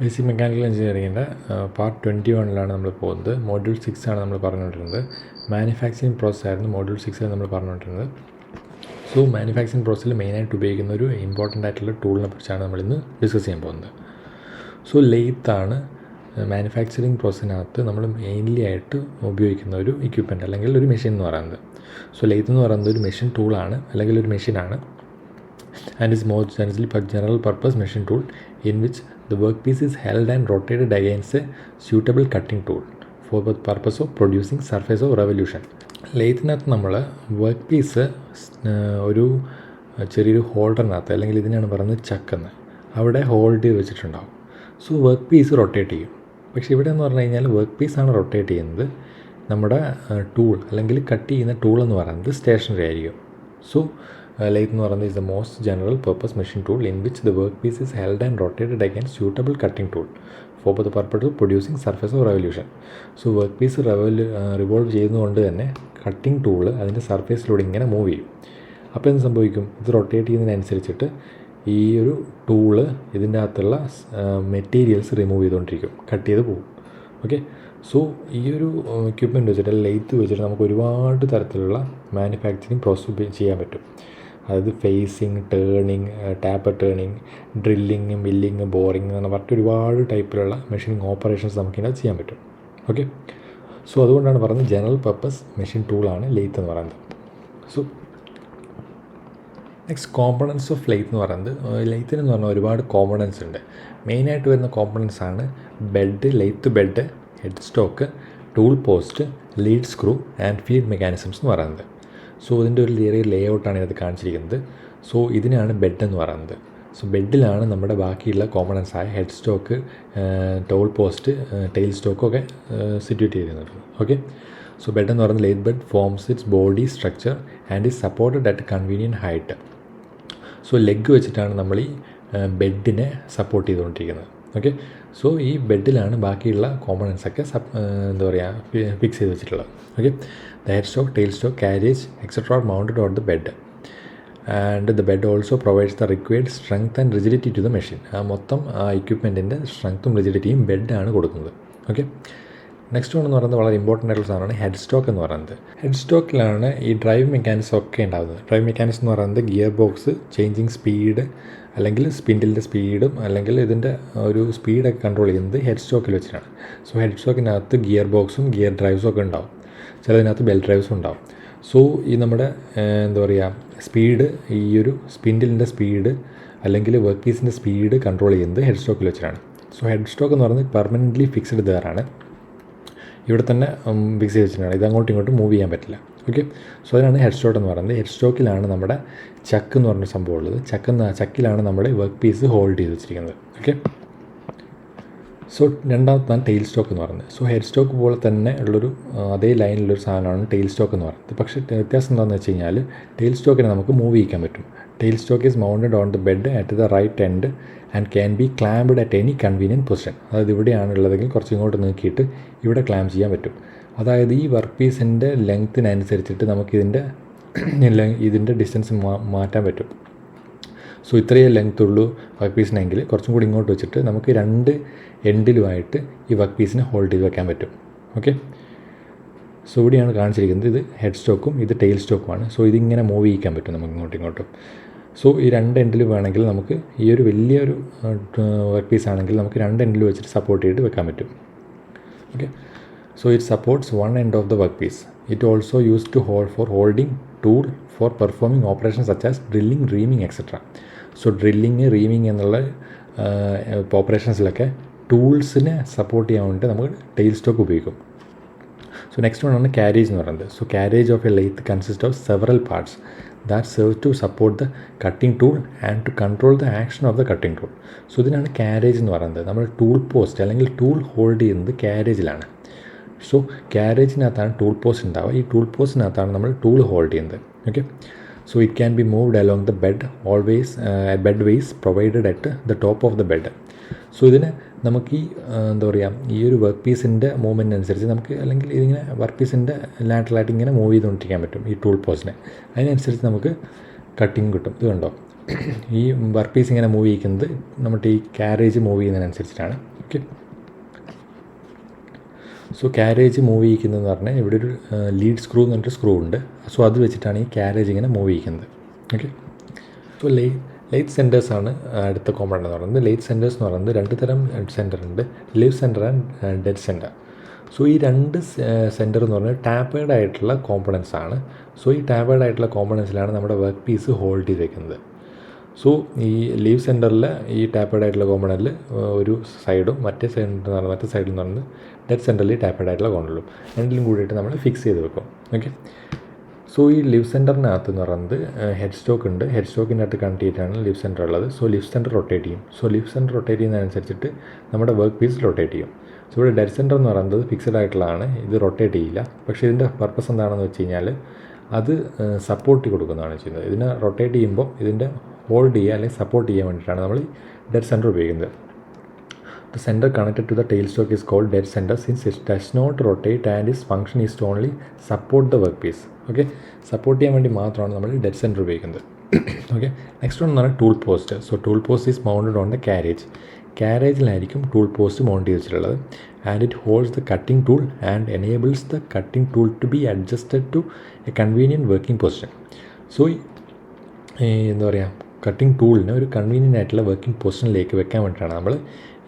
Basic mechanical എഞ്ചിനീയറിങ്ങിൻ്റെ part 21 നമ്മൾ പോകുന്നത്. Module 6 ആണ് നമ്മൾ പറഞ്ഞുകൊണ്ടിരുന്നത്. മാനുഫാക്ചറിങ് പ്രോസസ് ആയിരുന്നു മോഡ്യൂൾ 6 നമ്മൾ പറഞ്ഞുകൊണ്ടിരുന്നത്. സോ മാനുഫാക്ചറിങ് പ്രോസസ്സിൽ മെയിനായിട്ട് ഉപയോഗിക്കുന്ന ഒരു ഇമ്പോർട്ടൻ്റ് ആയിട്ടുള്ള ടൂളിനെ കുറിച്ചാണ് നമ്മളിന്ന് ഡിസ്കസ് ചെയ്യാൻ പോകുന്നത്. സോ ലെയ്ത്താണ് മാനുഫാക്ചറിങ് പ്രോസസ്സിനകത്ത് നമ്മൾ മെയിൻലി ആയിട്ട് ഉപയോഗിക്കുന്ന ഒരു എക്യുപ്മെൻറ്റ് അല്ലെങ്കിൽ ഒരു മെഷീൻ എന്ന് പറയുന്നത്. സോ ലെയ്ത്ത് എന്ന് പറയുന്നത് ഒരു മെഷീൻ ടൂളാണ് അല്ലെങ്കിൽ ഒരു മെഷീനാണ്. And is more generally a general purpose machine tool in which the workpiece is held and rotated against a suitable cutting tool for the purpose of producing surface of revolution. ലെയ്ത്തിനകത്ത് നമ്മൾ work piece ഒരു ചെറിയൊരു ഹോൾഡറിനകത്ത് അല്ലെങ്കിൽ ഇതിനാണ് പറയുന്നത് ചക്കെന്ന് അവിടെ hold ചെയ്ത് വെച്ചിട്ടുണ്ടാവും. So work piece rotate ചെയ്യും. പക്ഷേ ഇവിടെ എന്ന് പറഞ്ഞു കഴിഞ്ഞാൽ വർക്ക് പീസാണ് റൊട്ടേറ്റ് ചെയ്യുന്നത്, നമ്മുടെ ടൂൾ അല്ലെങ്കിൽ കട്ട് ചെയ്യുന്ന ടൂൾ എന്ന് പറയുന്നത് സ്റ്റേഷനറി ആയിരിക്കും. സോ lathe എന്ന് പറയുന്നത് is the most general purpose machine tool in which the workpiece is held and rotated against suitable cutting tool for the purpose of producing surface of revolution. So workpiece revolve ചെയ്യുന്നതുകൊണ്ട് തന്നെ cutting tool അതിൻ്റെ സർഫേസിലൂടെ ഇങ്ങനെ move ചെയ്യും. അപ്പോൾ എന്ത് സംഭവിക്കും? ഇത് rotate ചെയ്യുന്നതിനനുസരിച്ചിട്ട് ഈ ഒരു ടൂള് ഇതിൻ്റെ അകത്തുള്ള മെറ്റീരിയൽസ് റിമൂവ് ചെയ്തുകൊണ്ടിരിക്കും, കട്ട് ചെയ്ത് പോകും. ഓക്കെ, സോ ഈ ഒരു എക്യുപ്മെൻറ്റ് വെച്ചിട്ട് ലെയ്ത്ത് വെച്ചിട്ട് നമുക്ക് ഒരുപാട് തരത്തിലുള്ള മാനുഫാക്ചറിങ് പ്രോസസ്സ് ചെയ്യാൻ പറ്റും. അതായത് facing, turning, taper turning, drilling, milling, boring എന്ന് പറഞ്ഞിട്ട് ഒരുപാട് ടൈപ്പിലുള്ള മെഷീനിങ് ഓപ്പറേഷൻസ് നമുക്കിതിനകത്ത് ചെയ്യാൻ പറ്റും. ഓക്കെ, സോ അതുകൊണ്ടാണ് പറയുന്നത് ജനറൽ പർപ്പസ് മെഷീൻ ടൂളാണ് ലെയ്ത്ത് എന്ന് പറയുന്നത്. So next components of lathe എന്ന് പറയുന്നത്, ലെയ്ത്തിനെന്ന് പറഞ്ഞാൽ ഒരുപാട് കോമ്പണൻസ് ഉണ്ട്. മെയിനായിട്ട് വരുന്ന കോമ്പണൻസ് ആണ് bed, lathe bed, head stock, tool post, lead screw and feed mechanisms എന്ന് പറയുന്നത്. സോ ഇതിൻ്റെ ഒരു ചെറിയ ലേ ഔട്ടാണ് ഇതിനകത്ത് കാണിച്ചിരിക്കുന്നത്. സോ ഇതിനാണ് ബെഡ് എന്ന് പറയുന്നത്. സോ ബെഡിലാണ് നമ്മുടെ ബാക്കിയുള്ള കോമ്പണൻസ് ആയ head stock, tool post, tail സ്റ്റോക്കൊക്കെ സിറ്റുവേറ്റ് ചെയ്തിരുന്നത്. ഓക്കെ, സോ ബെഡ് എന്ന് പറയുന്നത് lathe bed forms its body structure and is supported at convenient height. So leg വെച്ചിട്ടാണ് നമ്മൾ ഈ ബെഡിനെ സപ്പോർട്ട് ചെയ്തുകൊണ്ടിരിക്കുന്നത്. ഓക്കെ, സോ ഈ ബെഡിലാണ് ബാക്കിയുള്ള കോമ്പണൻസൊക്കെ എന്താ പറയുക ഫിക്സ് ചെയ്ത് വെച്ചിട്ടുള്ളത്. Okay, the head stock, tail stock, carriage, etc. are mounted on the bed, and the bed also provides the required strength and rigidity to the machine. മൊത്തം ആ എക്യുപ്മെൻറ്റിൻ്റെ സ്ട്രെങ്ത്തും റിജിഡിറ്റിയും ബെഡാണ് കൊടുക്കുന്നത്. ഓക്കെ, നെക്സ്റ്റ് വൺ എന്ന് പറയുന്നത് വളരെ ഇമ്പോർട്ടൻ്റ് ആയിട്ടുള്ള സാധനമാണ് ഹെഡ് സ്റ്റോക്ക് എന്ന് പറയുന്നത്. ഹെഡ് സ്റ്റോക്കിലാണ് ഈ ഡ്രൈവ് മെക്കാനിസം ഒക്കെ ഉണ്ടാകുന്നത്. ഡ്രൈവ് മെക്കാനിസം എന്ന് പറയുന്നത് ഗിയർ ബോക്സ് ചേഞ്ചിങ് സ്പീഡ് അല്ലെങ്കിൽ സ്പിൻഡിലിൻ്റെ സ്പീഡും അല്ലെങ്കിൽ ഇതിൻ്റെ ഒരു സ്പീഡൊക്കെ കൺട്രോൾ ചെയ്യുന്നത് ഹെഡ് സ്റ്റോക്കിൽ വെച്ചിട്ടാണ്. സോ ഹെഡ് സ്റ്റോക്കിനകത്ത് ഗിയർ ബോക്സും ഗിയർ ഡ്രൈവ്സും ഒക്കെ ഉണ്ടാവും, ചിലതിനകത്ത് ബെൽറ്റ് ഡ്രൈവ്സും ഉണ്ടാവും. സോ ഈ നമ്മുടെ എന്താ പറയുക സ്പീഡ്, ഈ ഒരു സ്പിൻഡിലിൻ്റെ സ്പീഡ് അല്ലെങ്കിൽ വർക്ക് പീസിൻ്റെ സ്പീഡ് കൺട്രോൾ ചെയ്യുന്നത് ഹെഡ് സ്റ്റോക്കിൽ വെച്ചിട്ടാണ്. സോ ഹെഡ് സ്റ്റോക്ക് എന്ന് പറയുന്നത് പെർമനൻ്റ്ലി ഫിക്സ്ഡ് ദാറാണ്, ഇവിടെ തന്നെ ഫിക്സ് ചെയ്ത് വെച്ചിട്ടാണ്, ഇത് അങ്ങോട്ടും ഇങ്ങോട്ടും മൂവ് ചെയ്യാൻ പറ്റില്ല. ഓക്കെ, സോ അതിനാണ് ഹെഡ് സ്റ്റോക്ക് എന്ന് പറയുന്നത്. ഹെഡ് സ്റ്റോക്കിലാണ് നമ്മുടെ ചക്ക് എന്ന് പറഞ്ഞ സംഭവം ഉള്ളത്. ചക്കിലാണ് നമ്മുടെ വർക്ക് പീസ് ഹോൾഡ് ചെയ്ത് വെച്ചിരിക്കുന്നത്. ഓക്കെ, സോ രണ്ടാമത്താണ് ടെയിൽ സ്റ്റോക്ക് എന്ന് പറയുന്നത്. സോ ഹെഡ് സ്റ്റോക്ക് പോലെ തന്നെ ഉള്ളൊരു അതേ ലൈനിലൊരു സാധനമാണ് ടെയിൽ സ്റ്റോക്ക് എന്ന് പറയുന്നത്. പക്ഷേ വ്യത്യാസം എന്താണെന്ന് വെച്ച് കഴിഞ്ഞാൽ ടെയിൽ സ്റ്റോക്കിനെ നമുക്ക് മൂവ് ചെയ്യിക്കാൻ പറ്റും. Tail stock is mounted on the bed at the right end and can be clamped at any convenient position. അതായത് ഇവിടെയാണ് ഉള്ളതെങ്കിൽ കുറച്ച് ഇങ്ങോട്ട് നീക്കിയിട്ട് ഇവിടെ ക്ലാമ്പ് ചെയ്യാൻ പറ്റും. അതായത് ഈ വർക്ക് പീസിൻ്റെ ലെങ്ത്തിനനുസരിച്ചിട്ട് നമുക്കിതിൻ്റെ ഡിസ്റ്റൻസ് മാറ്റാൻ പറ്റും. സോ ഇത്രയേ ലെങ്ത് ഉള്ളൂ വർക്ക് പീസിനെങ്കിൽ കുറച്ചും കൂടി ഇങ്ങോട്ട് വെച്ചിട്ട് നമുക്ക് രണ്ട് എൻഡിലുമായിട്ട് ഈ വർക്ക് പീസിനെ ഹോൾഡ് ചെയ്ത് വെക്കാൻ പറ്റും. ഓക്കെ, സോ ഇവിടെയാണ് കാണിച്ചിരിക്കുന്നത്. ഇത് ഹെഡ് സ്റ്റോക്കും ഇത് ടെയിൽ സ്റ്റോക്കുമാണ്. സോ ഇതിങ്ങനെ മൂവ് ചെയ്യിക്കാൻ പറ്റും നമുക്ക് ഇങ്ങോട്ടും ഇങ്ങോട്ടും. സോ ഈ രണ്ട് എൻഡിൽ വേണമെങ്കിൽ നമുക്ക് ഈ ഒരു വലിയൊരു വർക്ക് പീസ് ആണെങ്കിൽ നമുക്ക് രണ്ട് എൻഡിൽ വെച്ചിട്ട് സപ്പോർട്ട് ചെയ്തിട്ട് വെക്കാൻ പറ്റും. Okay, so it supports one end of the work piece. It also use to holding tool for performing operation such as drilling, reaming etcetera. So drilling, reaming എന്നുള്ള ഓപ്പറേഷൻസിലൊക്കെ ടൂൾസിനെ സപ്പോർട്ട് ചെയ്യാൻ വേണ്ടിയിട്ട് നമുക്ക് ടെയിൽ സ്റ്റോക്ക് ഉപയോഗിക്കും. സോ നെക്സ്റ്റ് വൺ ആണ് carriage എന്ന് പറയുന്നത്. So carriage of a lathe consist of several parts that serve to support the cutting tool and to control the action of the cutting tool. So ഇതിനാണ് carriage എന്ന് പറയുന്നത്. നമ്മൾ tool post അല്ലെങ്കിൽ tool hold ചെയ്യുന്നത് ക്യാരേജിലാണ്. So ക്യാരേജിനകത്താണ് tool post ഉണ്ടാവുക. ഈ tool പോസ്റ്റിനകത്താണ് നമ്മൾ tool hold ചെയ്യുന്നത്. Okay, so it can be moved along the bed always bedways provided at the top of the bed. So ഇതിന് നമുക്ക് ഈ എന്താ പറയുക ഈ ഒരു വർക്ക് പീസിൻ്റെ മൂവ്മെൻറ്റ് അനുസരിച്ച് നമുക്ക് അല്ലെങ്കിൽ ഇതിങ്ങനെ വർക്ക് പീസിൻ്റെ ലാറ്ററലായിട്ട് ഇങ്ങനെ മൂവ് ചെയ്തുകൊണ്ടിരിക്കാൻ പറ്റും ഈ ടൂൾ പോസ്റ്റിനെ. അതിനനുസരിച്ച് നമുക്ക് കട്ടിങ് കിട്ടും. ഇത് കണ്ടോ, ഈ വർക്ക് പീസ് ഇങ്ങനെ മൂവ് ചെയ്യിക്കുന്നത് നമ്മുടെ ഈ ക്യാരേജ് മൂവ് ചെയ്യുന്നതിനനുസരിച്ചിട്ടാണ്. ഓക്കെ, സോ ക്യാരേജ് മൂവ് ചെയ്യിക്കുന്നതെന്ന് പറഞ്ഞാൽ ഇവിടെ ഒരു ലീഡ് സ്ക്രൂ എന്ന് പറഞ്ഞിട്ട് സ്ക്രൂ ഉണ്ട്. സോ അത് വെച്ചിട്ടാണ് ഈ ക്യാരേജ് ഇങ്ങനെ മൂവ് ചെയ്യിക്കുന്നത്. ഓക്കെ, സോ ലെയ്ത്ത് സെൻറ്റേഴ്സാണ് അടുത്ത കോമ്പണൻ്റ് എന്ന് പറയുന്നത്. ലെയ്ത്ത് സെൻറ്റേഴ്സ് എന്ന് പറയുന്നത് രണ്ട് തരം സെൻറ്റർ ഉണ്ട്, leave centre and dead centre. So ഈ രണ്ട് സെൻറ്റർ എന്ന് പറഞ്ഞാൽ ടാപ്പേഡ് ആയിട്ടുള്ള കോമ്പണൻസ് ആണ്. സോ ഈ ടാപ്പേഡ് ആയിട്ടുള്ള കോമ്പണൻസിലാണ് നമ്മുടെ വർക്ക് പീസ് ഹോൾഡ് ചെയ്ത് വെക്കുന്നത്. സോ ഈ ലീവ് സെൻറ്ററിൽ ഈ ടാപ്പേഡ് ആയിട്ടുള്ള കോമ്പണൻറ്റിൽ ഒരു സൈഡും മറ്റേ സൈഡിൽ എന്ന് പറയുന്നത് ഡെഡ് സെൻറ്ററിൽ ടാപ്പേഡ് ആയിട്ടുള്ള കോമ്പണൻറ്റും രണ്ടിലും കൂടിയിട്ട് നമ്മൾ ഫിക്സ് ചെയ്ത് വെക്കും. ഓക്കെ, സോ ഈ ലിവ് സെൻറ്ററിനകത്ത് എന്ന് പറയുന്നത് ഹെഡ് സ്റ്റോക്ക് ഉണ്ട്. ഹെഡ് സ്റ്റോക്കിൻ്റെ അകത്ത് കണക്ട് ചെയ്തിട്ടാണ് ലിവ് സെൻറ്റർ ഉള്ളത്. സോ ലിവ് സെൻറ്റർ റൊട്ടേറ്റ് ചെയ്യും. സോ ലിവ് സെൻറ്റർ റൊട്ടേറ്റ് ചെയ്യുന്നതനുസരിച്ചിട്ട് നമ്മുടെ വർക്ക് പീസ് റൊട്ടേറ്റ് ചെയ്യും. സോ ഇവിടെ ഡെഡ് സെൻറ്റർ എന്ന് പറയുന്നത് ഫിക്സഡ് ആയിട്ടുള്ളതാണ്, ഇത് റൊട്ടേറ്റ് ചെയ്യില്ല. പക്ഷേ ഇതിൻ്റെ പർപ്പസ് എന്താണെന്ന് വെച്ച് കഴിഞ്ഞാൽ അത് സപ്പോർട്ട് കൊടുക്കുന്നതാണ് ചെയ്യുന്നത്. ഇതിനെ റൊട്ടേറ്റ് ചെയ്യുമ്പോൾ ഇതിൻ്റെ ഹോൾഡ് ചെയ്യുക അല്ലെങ്കിൽ സപ്പോർട്ട് ചെയ്യാൻ വേണ്ടിയിട്ടാണ് നമ്മൾ ഈ ഡെഡ് സെൻറ്റർ ഉപയോഗിക്കുന്നത്. The center connected to the tailstock is called dead center since it does not rotate and its function is to only support the workpiece. Okay, support ചെയ്യാൻ വേണ്ടി മാത്രമാണ് നമ്മൾ ഡെഡ് സെൻറ്റർ ഉപയോഗിക്കുന്നത്. ഓക്കെ, നെക്സ്റ്റ് ഒന്ന് പറഞ്ഞാൽ tool post. So tool post is mounted on the ക്യാരേജിലായിരിക്കും tool post mount ചെയ്ത് വെച്ചിട്ടുള്ളത്. And it holds the cutting tool and enables the cutting tool to be adjusted to a convenient working position. So എന്താ പറയുക, cutting ടൂളിന് ഒരു convenient ആയിട്ടുള്ള working പൊസിഷനിലേക്ക് വെക്കാൻ വേണ്ടിയിട്ടാണ് നമ്മൾ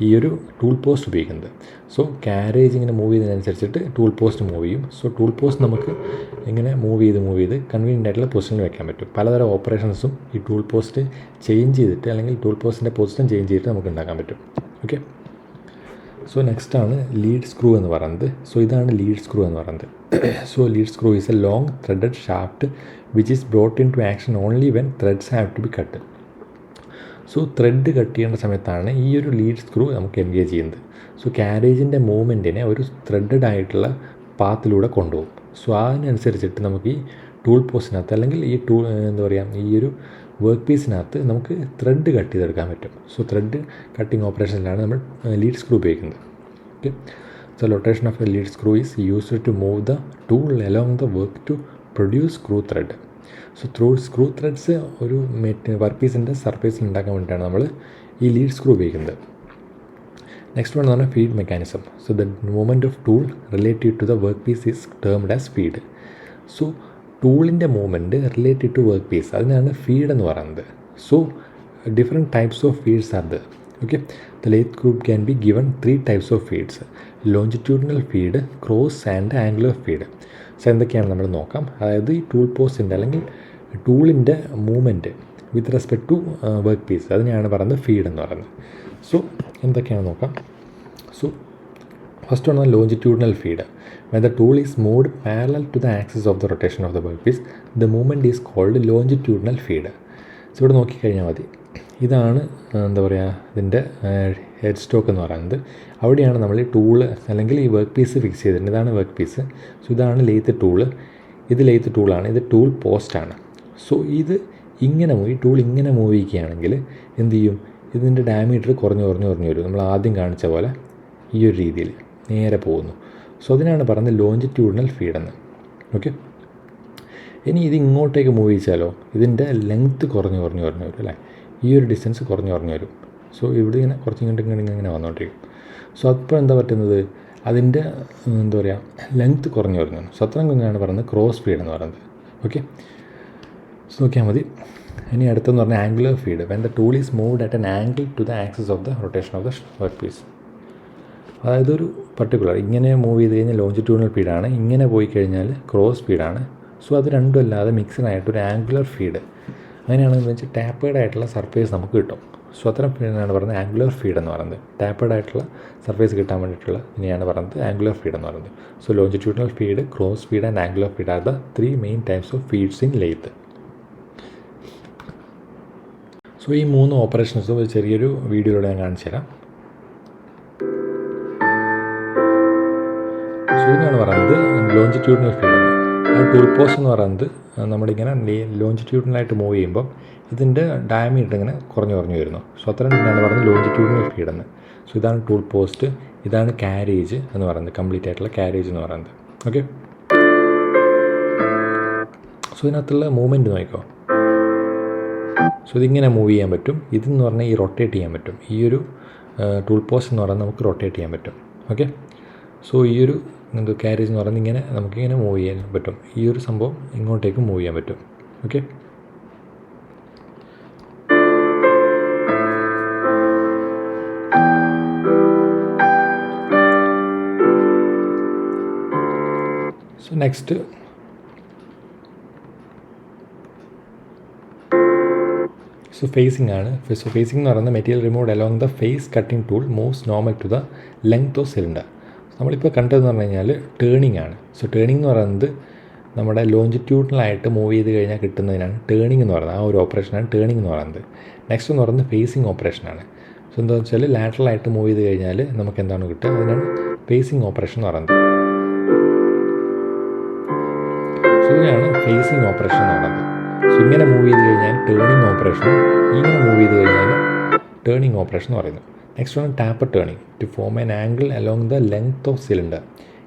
ഈ ഒരു ടൂൾ പോസ്റ്റ് ഉപയോഗിക്കുന്നത്. സോ ക്യാരേജ് ഇങ്ങനെ മൂവ് ചെയ്യുന്നതിനനുസരിച്ചിട്ട് ടൂൾ പോസ്റ്റ് മൂവ് ചെയ്യും. സോ ടൂൾ പോസ്റ്റ് നമുക്ക് ഇങ്ങനെ മൂവ് ചെയ്ത് കൺവീനിയൻ്റ് ആയിട്ടുള്ള പൊസിഷനിൽ വെക്കാൻ പറ്റും. പലതരം ഓപ്പറേഷൻസും ഈ ടൂൾ പോസ്റ്റ് ചേഞ്ച് ചെയ്തിട്ട് അല്ലെങ്കിൽ ടൂൾ പോസ്റ്റിൻ്റെ പൊസിഷൻ ചേഞ്ച് ചെയ്തിട്ട് നമുക്ക് ഉണ്ടാക്കാൻ പറ്റും. ഓക്കെ, സോ നെക്സ്റ്റ് ആണ് ലീഡ് സ്ക്രൂ എന്ന് പറയുന്നത്. സോ ഇതാണ് ലീഡ് സ്ക്രൂ എന്ന് പറയുന്നത്. So lead screw is a long threaded shaft which is brought in to action only when threads have to be cut. So thread cut ചെയ്യേണ്ട സമയത്താണ് ഈ ഒരു ലീഡ് സ്ക്രൂ നമുക്ക് എൻഗേജ് ചെയ്യുന്നത്. സോ ക്യാരേജിൻ്റെ മൂവ്മെൻറ്റിനെ ഒരു ത്രെഡഡ് ആയിട്ടുള്ള പാത്തിലൂടെ കൊണ്ടുപോകും. സോ അതിനനുസരിച്ചിട്ട് നമുക്ക് ഈ ടൂൾ പോസ്റ്റിനകത്ത് അല്ലെങ്കിൽ ഈ എന്താ പറയുക, ഈ ഒരു വർക്ക് പീസിനകത്ത് നമുക്ക് ത്രെഡ് കട്ട് ചെയ്തെടുക്കാൻ പറ്റും. സോ ത്രെഡ് കട്ടിങ് ഓപ്പറേഷനിലാണ് നമ്മൾ ലീഡ് സ്ക്രൂ ഉപയോഗിക്കുന്നത്. Okay, so rotation of a lead screw is used to move the tool along the work to produce screw thread. So screw threads ഒരു work പീസിൻ്റെ സർഫേസിൽ ഉണ്ടാക്കാൻ വേണ്ടിയിട്ടാണ് നമ്മൾ ഈ ലീഡ് സ്ക്രൂ ഉപയോഗിക്കുന്നത്. നെക്സ്റ്റ് വൺ എന്ന് പറഞ്ഞാൽ feed mechanism. So the movement of tool relative to the work piece is termed as feed. So ടൂളിൻ്റെ movement related to work piece, അതിനാണ് ഫീഡ് എന്ന് പറയുന്നത്. So different types of feeds are there. Okay, the lathe group can be given 3 types of feeds: longitudinal feed, cross and angular feed. So എന്തൊക്കെയാണ് നമ്മൾ നോക്കാം. അതായത് ഈ tool പോസ്റ്റിൻ്റെ അല്ലെങ്കിൽ ടൂളിൻ്റെ movement with respect to work piece, അതിനെയാണ് പറയുന്നത് ഫീഡ് എന്ന് പറയുന്നത്. സോ എന്തൊക്കെയാണ് നോക്കാം. സോ ഫസ്റ്റ് ആണ് longitudinal feed. When the tool is moved parallel to the axis of the rotation of the workpiece, the movement is called longitudinal feed. So ഇവിടെ നോക്കിക്കഴിഞ്ഞാൽ മതി, ഇതാണ് എന്താ പറയുക ഇതിൻ്റെ ഹെഡ് സ്റ്റോക്ക് എന്ന് പറയുന്നത്. അവിടെയാണ് നമ്മൾ ഈ ടൂള് അല്ലെങ്കിൽ ഈ വർക്ക് പീസ് ഫിക്സ് ചെയ്തിട്ടുണ്ട്. ഇതാണ് വർക്ക് പീസ്. സോ ഇതാണ് ലെയ്ത്ത് ടൂള്, ഇത് ലെയ്ത്ത് ടൂളാണ്, ഇത് ടൂൾ പോസ്റ്റാണ്. സോ ഇത് ഇങ്ങനെ ഈ ടൂൾ ഇങ്ങനെ മൂവ് ചെയ്യുകയാണെങ്കിൽ എന്ത് ചെയ്യും, ഇതിൻ്റെ ഡയമീറ്റർ കുറഞ്ഞ് വരും. നമ്മൾ ആദ്യം കാണിച്ച പോലെ ഈ ഒരു രീതിയിൽ നേരെ പോകുന്നു. സോ അതിനാണ് പറയുന്നത് ലോഞ്ചിറ്റ്യൂഡിനൽ ഫീഡെന്ന്. ഓക്കെ, ഇനി ഇത് ഇങ്ങോട്ടേക്ക് മൂവ് ചെയ്യിച്ചാലോ ഇതിൻ്റെ ലെങ്ത്ത് കുറഞ്ഞ് വരും അല്ലേ, ഈ ഒരു ഡിസ്റ്റൻസ് കുറഞ്ഞ് വരും. സോ ഇവിടെ ഇങ്ങനെ കുറച്ച് ഇങ്ങനെ വന്നുകൊണ്ടിരിക്കും. സോ അപ്പോൾ എന്താ പറ്റുന്നത്, അതിൻ്റെ എന്താ പറയുക ലെങ്ത്ത് കുറഞ്ഞ് വരുന്നു. സോ അത്രയും കുഞ്ഞാണ് പറയുന്നത് ക്രോസ് ഫീഡ് എന്ന് പറയുന്നത്. ഓക്കെ, സോ നോക്കിയാൽ മതി. ഇനി അടുത്തെന്ന് പറഞ്ഞാൽ angular feed. When the tool is moved at an angle to the axis of the rotation of the work piece. അതായത് ഒരു പർട്ടിക്കുലർ ഇങ്ങനെ മൂവ് ചെയ്ത് കഴിഞ്ഞാൽ ലോഞ്ചിറ്റ്യൂഡിനൽ ഫീഡാണ്, ഇങ്ങനെ പോയി കഴിഞ്ഞാൽ ക്രോസ് ഫീഡാണ്. സോ അത് രണ്ടും അല്ലാതെ മിക്സഡായിട്ട് ഒരു ആംഗുലർ ഫീഡ്, അങ്ങനെയാണെന്ന് വെച്ചാൽ ടാപ്പേഡ് ആയിട്ടുള്ള സർഫേസ് നമുക്ക് കിട്ടും. സോ അത്തരം ഫീഡിനാണ് പറയുന്നത് ആംഗുലർ ഫീഡ് എന്ന് പറയുന്നത്. ടാപ്പേഡ് ആയിട്ടുള്ള സർഫേസ് കിട്ടാൻ വേണ്ടിയിട്ടുള്ള ഇതിനെയാണ് പറയുന്നത് ആംഗുലർ ഫീഡ് എന്ന് പറയുന്നത്. So longitudinal feed, cross feed and angular feed are the 3 main types of feeds in lathe. So ഈ 3 ഓപ്പറേഷൻസും ഒരു ചെറിയൊരു വീഡിയോയിലൂടെ ഞാൻ കാണിച്ചു തരാം. സോ ഇതിനാണ് പറയുന്നത് ലോഞ്ചിറ്റ്യൂഡിനൽ ഫീഡ് എന്ന്. ആ ടൂൾ പോസ്റ്റ് എന്ന് പറയുന്നത് നമ്മളിങ്ങനെ ലോഞ്ചിറ്റ്യൂഡിനലായിട്ട് മൂവ് ചെയ്യുമ്പോൾ ഇതിൻ്റെ ഡയമീറ്റർ ഇങ്ങനെ കുറഞ്ഞു വരുന്നു. സോ അത്രയും തന്നെയാണ് പറയുന്നത് ലോഞ്ചിറ്റ്യൂഡിനൽ ഫീഡ് എന്ന്. സോ ഇതാണ് ടൂൾ പോസ്റ്റ്, ഇതാണ് ക്യാരേജ് എന്ന് പറയുന്നത്, കംപ്ലീറ്റ് ആയിട്ടുള്ള ക്യാരേജ് എന്ന് പറയുന്നത്. ഓക്കെ, സോ ഇതിനകത്തുള്ള മൂവ്മെൻറ്റ് നോക്കിക്കോ, സോ ഇതിങ്ങനെ മൂവ് ചെയ്യാൻ പറ്റും. ഇതെന്ന് പറഞ്ഞാൽ ഈ റൊട്ടേറ്റ് ചെയ്യാൻ പറ്റും. ഈ ഒരു ടൂൾ പോസ്റ്റ് എന്ന് പറഞ്ഞാൽ നമുക്ക് റൊട്ടേറ്റ് ചെയ്യാൻ പറ്റും. ഓക്കെ, സോ ഈ ഒരു കാരേജ് എന്ന് പറയുന്നത് ഇങ്ങനെ നമുക്കിങ്ങനെ മൂവ് ചെയ്യാൻ പറ്റും. ഈ ഒരു സംഭവം ഇങ്ങോട്ടേക്ക് മൂവ് ചെയ്യാൻ പറ്റും. ഓക്കെ, സോ നെക്സ്റ്റ് ഫേസിംഗ് ആണ്. സോ ഫേസിംഗ് എന്ന് പറയുന്നത് material removed along the face cutting tool moves normal to the length of cylinder. നമ്മളിപ്പോൾ കണ്ടതെന്ന് പറഞ്ഞു കഴിഞ്ഞാൽ ടേണിംഗ് ആണ്. സോ ടേണിംഗ് എന്ന് പറയുന്നത് നമ്മുടെ ലോഞ്ചിറ്റ്യൂഡിനലായിട്ട് മൂവ് ചെയ്ത് കഴിഞ്ഞാൽ കിട്ടുന്നതിനാണ് ടേണിംഗ് എന്ന് പറയുന്നത്. ആ ഒരു ഓപ്പറേഷനാണ് ടേണിംഗ് എന്ന് പറയുന്നത്. നെക്സ്റ്റ് എന്ന് പറയുന്നത് ഫേസിംഗ് ഓപ്പറേഷനാണ്. സോ എന്താണെന്ന് വെച്ചാൽ ലാറ്ററലായിട്ട് മൂവ് ചെയ്ത് കഴിഞ്ഞാൽ നമുക്ക് എന്താണ് കിട്ടുക, അതിനാണ് ഫേസിംഗ് ഓപ്പറേഷൻ എന്ന് പറയുന്നത്. സോ ഇതിനാണ് ഫേസിംഗ് ഓപ്പറേഷൻ എന്ന് പറയുന്നത്. സോ ഇങ്ങനെ മൂവ് ചെയ്ത് കഴിഞ്ഞാൽ ടേണിംഗ് ഓപ്പറേഷനും ഇങ്ങനെ മൂവ് ചെയ്ത് കഴിഞ്ഞാൽ ടേണിംഗ് ഓപ്പറേഷൻ എന്ന് പറയുന്നു. നെക്സ്റ്റ് ആണ് taper turning. To form an angle along the length of cylinder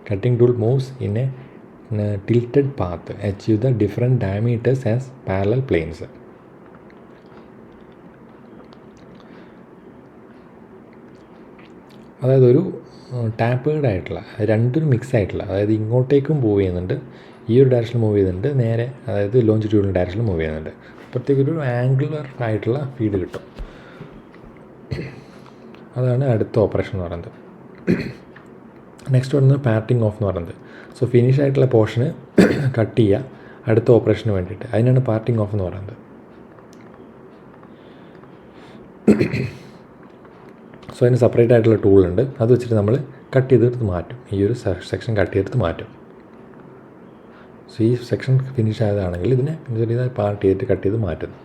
cutting tool moves in a tilted path achieve the different diameters as parallel planes. അതായത് ഒരു ടാപ്പേർഡ് ആയിട്ടുള്ള രണ്ടും മിക്സ് ആയിട്ടുള്ള, അതായത് ഇങ്ങോട്ടേക്കും മൂവ് ചെയ്യുന്നുണ്ട്, ഈ ഒരു ഡയറക്ഷനിൽ മൂവ് ചെയ്യുന്നുണ്ട്, നേരെ അതായത് ലോഞ്ചിറ്റ്യൂഡിനൽ ഡയറക്ഷനിൽ മൂവ് ചെയ്യുന്നുണ്ട്. അപ്പോഴത്തേക്ക് ഒരു ആംഗുലർ ആയിട്ടുള്ള ഫീഡ് കിട്ടും. അതാണ് അടുത്ത ഓപ്പറേഷൻ എന്ന് പറയുന്നത്. നെക്സ്റ്റ് വരുന്നത് പാർട്ടിങ് ഓഫ് എന്ന് പറയുന്നത്. സോ ഫിനിഷ് ആയിട്ടുള്ള പോർഷന് കട്ട് ചെയ്യുക അടുത്ത ഓപ്പറേഷന് വേണ്ടിയിട്ട്, അതിനാണ് പാർട്ടിങ് ഓഫ് എന്ന് പറയുന്നത്. സോ അതിന് സെപ്പറേറ്റ് ആയിട്ടുള്ള ടൂളുണ്ട്, അത് വെച്ചിട്ട് നമ്മൾ കട്ട് ചെയ്തെടുത്ത് മാറ്റും. ഈ ഒരു സെക്ഷൻ കട്ട് ചെയ്തെടുത്ത് മാറ്റും. സോ ഈ സെക്ഷൻ ഫിനിഷ് ആയതാണെങ്കിൽ ഇതിനെ ചെറിയതായി പാർട്ട് ചെയ്തിട്ട് കട്ട് ചെയ്ത് മാറ്റുന്നു.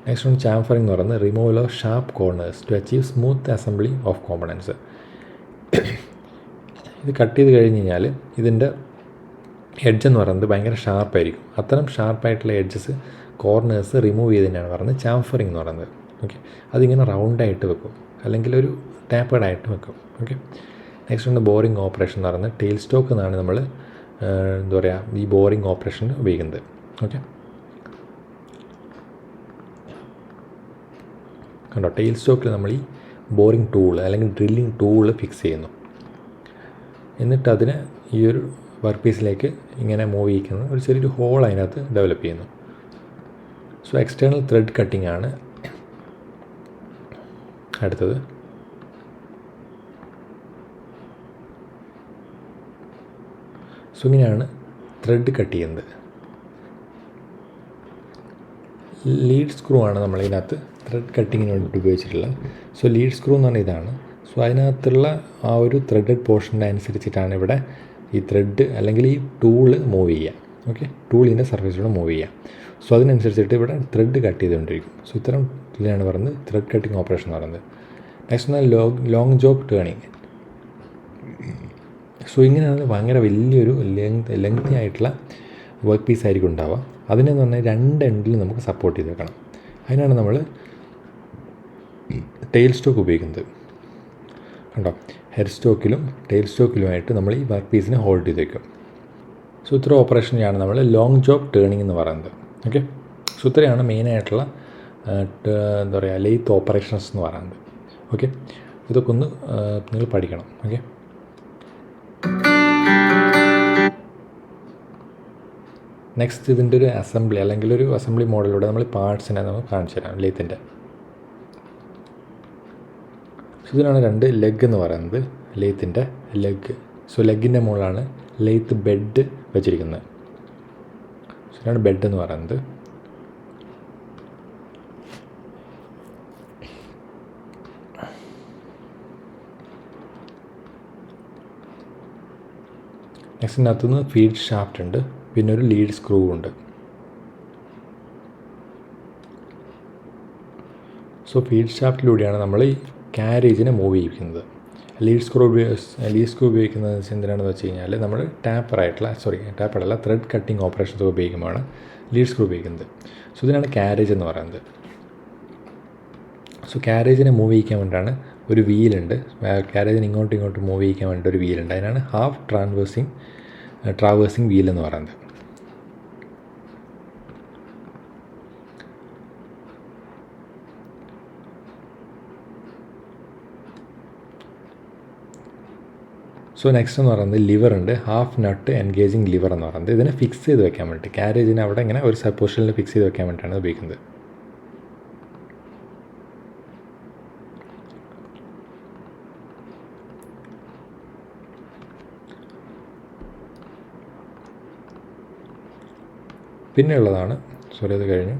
നെക്സ്റ്റ് ആണ് ചാംഫറിംഗ് എന്ന് പറയുന്നത്. Removal of sharp corners to achieve smooth assembly of components. ഇത് കട്ട് ചെയ്ത് കഴിഞ്ഞ് കഴിഞ്ഞാൽ ഇതിൻ്റെ എഡ്ജ് എന്ന് പറയുന്നത് ഭയങ്കര ഷാർപ്പായിരിക്കും. അത്തരം ഷാർപ്പായിട്ടുള്ള എഡ്ജസ് കോർണേഴ്സ് റിമൂവ് ചെയ്തതിനാണ് പറയുന്നത് ചാംഫറിംഗ് എന്ന് പറയുന്നത്. ഓക്കെ, അതിങ്ങനെ റൗണ്ടായിട്ട് വെക്കും, അല്ലെങ്കിൽ ഒരു ടാപ്പേഡായിട്ട് വെക്കും. ഓക്കെ, നെക്സ്റ്റ് ഉണ്ട് ബോറിംഗ് ഓപ്പറേഷൻ എന്ന് പറയുന്നത്. ടെയിൽ സ്റ്റോക്ക് എന്നാണ് നമ്മൾ എന്താ പറയുക ഈ ബോറിംഗ് ഓപ്പറേഷൻ ഉപയോഗിക്കുന്നത്. ഓക്കെ, കണ്ടോ, ടെയിൽ സ്റ്റോക്കിൽ നമ്മൾ ഈ ബോറിംഗ് ടൂൾ അല്ലെങ്കിൽ ഡ്രില്ലിംഗ് ടൂൾ ഫിക്സ് ചെയ്യുന്നു. എന്നിട്ട് അതിനെ ഈ ഒരു വർക്ക് പീസിലേക്ക് ഇങ്ങനെ മൂവ് ചെയ്യിക്കുന്ന ഒരു ചെറിയൊരു ഹോൾ അതിനകത്ത് ഡെവലപ്പ് ചെയ്യുന്നു. സോ എക്സ്റ്റേണൽ ത്രെഡ് കട്ടിംഗ് ആണ് അടുത്തത്. സോ ഇങ്ങനെയാണ് ത്രെഡ് കട്ട് ചെയ്യുന്നത്. ലീഡ് സ്ക്രൂ ആണ് നമ്മളിതിനകത്ത് ത്രെഡ് കട്ടിങ്ങിന് വേണ്ടിയിട്ട് ഉപയോഗിച്ചിട്ടുള്ളത്. സോ ലീഡ് സ്ക്രൂ എന്ന് പറഞ്ഞാൽ ഇതാണ്. സോ അതിനകത്തുള്ള ആ ഒരു ത്രെഡഡ് പോർഷൻ്റെ അനുസരിച്ചിട്ടാണ് ഇവിടെ ഈ ത്രെഡ് അല്ലെങ്കിൽ ഈ ടൂള് മൂവ് ചെയ്യുക. ഓക്കെ, ടൂളിൻ്റെ സർഫേസിലൂടെ മൂവ് ചെയ്യുക. സോ അതിനനുസരിച്ചിട്ട് ഇവിടെ ത്രെഡ് കട്ട് ചെയ്തുകൊണ്ടിരിക്കും. സോ ഇത്തരം ഇതിനാണ് പറയുന്നത് ത്രെഡ് കട്ടിങ് ഓപ്പറേഷൻ എന്ന് പറയുന്നത്. നെക്സ്റ്റ് എന്നാൽ ലോങ് ജോബ് ടേണിങ്. സോ ഇങ്ങനെയാണ് ഭയങ്കര വലിയൊരു ലെങ്തി ആയിട്ടുള്ള വർക്ക് പീസ് ആയിരിക്കും ഉണ്ടാവുക. അതിനെന്ന് പറഞ്ഞാൽ രണ്ട് എൻഡിൽ നമുക്ക് സപ്പോർട്ട് ചെയ്ത് വെക്കണം. അതിനാണ് നമ്മൾ ടെയിൽ സ്റ്റോക്ക് ഉപയോഗിക്കുന്നത്. കണ്ടോ, ഹെഡ് സ്റ്റോക്കിലും ടെയിൽ സ്റ്റോക്കിലുമായിട്ട് നമ്മൾ ഈ വർക്ക് പീസിനെ ഹോൾഡ് ചെയ്ത് വയ്ക്കും. സോ ഇത്ര ഓപ്പറേഷനെയാണ് നമ്മൾ ലോങ് ജോബ് ടേണിംഗ് എന്ന് പറയുന്നത്. ഓക്കെ, സോ ഇത്രയാണ് മെയിനായിട്ടുള്ള എന്താ പറയുക ലെയ്ത്ത് ഓപ്പറേഷൻസ് എന്ന് പറയുന്നത്. ഓക്കെ, ഇതൊക്കെ ഒന്ന് നിങ്ങൾ പഠിക്കണം. ഓക്കെ, നെക്സ്റ്റ് ഇതിൻ്റെ ഒരു അസംബ്ലി അല്ലെങ്കിൽ ഒരു അസംബ്ലി മോഡലിലൂടെ നമ്മൾ പാർട്സിനെ നമുക്ക് കാണിച്ചു തരാം ലെയ്ത്തിൻ്റെ. സോ ഇതിനാണ് രണ്ട് ലെഗ് എന്ന് പറയുന്നത്, ലെയ്ത്തിൻ്റെ ലെഗ്. സോ ലെഗിൻ്റെ മുകളിലാണ് ലെയ്ത്ത് ബെഡ് വെച്ചിരിക്കുന്നത്. സോ ഇതാണ് ബെഡ് എന്ന് പറയുന്നത്. നെക്സ്റ്റ് ഇതിനകത്തുനിന്ന് ഫീഡ് ഷാഫ്റ്റ് ഉണ്ട്, പിന്നെ ഒരു ലീഡ് സ്ക്രൂ ഉണ്ട്. സോ ഫീഡ് ഷാഫ്റ്റിലൂടെയാണ് നമ്മൾ ഈ കാരേജിനെ മൂവ് ചെയ്യിക്കുന്നത്. ലീഡ് സ്ക്രൂ ഉപയോഗിക്കുന്നത് എന്തിനാണെന്ന് വെച്ച് കഴിഞ്ഞാൽ നമ്മൾ ടാപ്പറല്ല ത്രെഡ് കട്ടിങ് ഓപ്പറേഷൻസ് ഉപയോഗിക്കുമ്പോഴാണ് ലീഡ് സ്ക്രൂ ഉപയോഗിക്കുന്നത്. സോ ഇതിനാണ് കാരേജ് എന്ന് പറയുന്നത്. സോ കാരേജിനെ മൂവ് ചെയ്യിക്കാൻ വേണ്ടിയാണ് ഒരു വീലുണ്ട്. കാരേജിന് ഇങ്ങോട്ടും മൂവ് ചെയ്യിക്കാൻ വേണ്ടി ഒരു വീലുണ്ട്. അതിനാണ് ഹാഫ് ട്രാവേഴ്സിങ് വീൽ എന്ന് പറയുന്നത്. സോ നെക്സ്റ്റ് എന്ന് പറയുന്നത് ലിവർ ഉണ്ട്, ഹാഫ് നട്ട് എൻഗേജിങ് ലിവർ എന്ന് പറയുന്നത്. ഇതിനെ ഫിക്സ് ചെയ്ത് വെക്കാൻ വേണ്ടി, കാരേജിനെ അവിടെ ഇങ്ങനെ ഒരു പൊസിഷനിൽ ഫിക്സ് ചെയ്ത് വെക്കാൻ വേണ്ടിയിട്ടാണ് ഉപയോഗിക്കുന്നത്. പിന്നെയുള്ളതാണ്, സോറി അത് കഴിഞ്ഞു,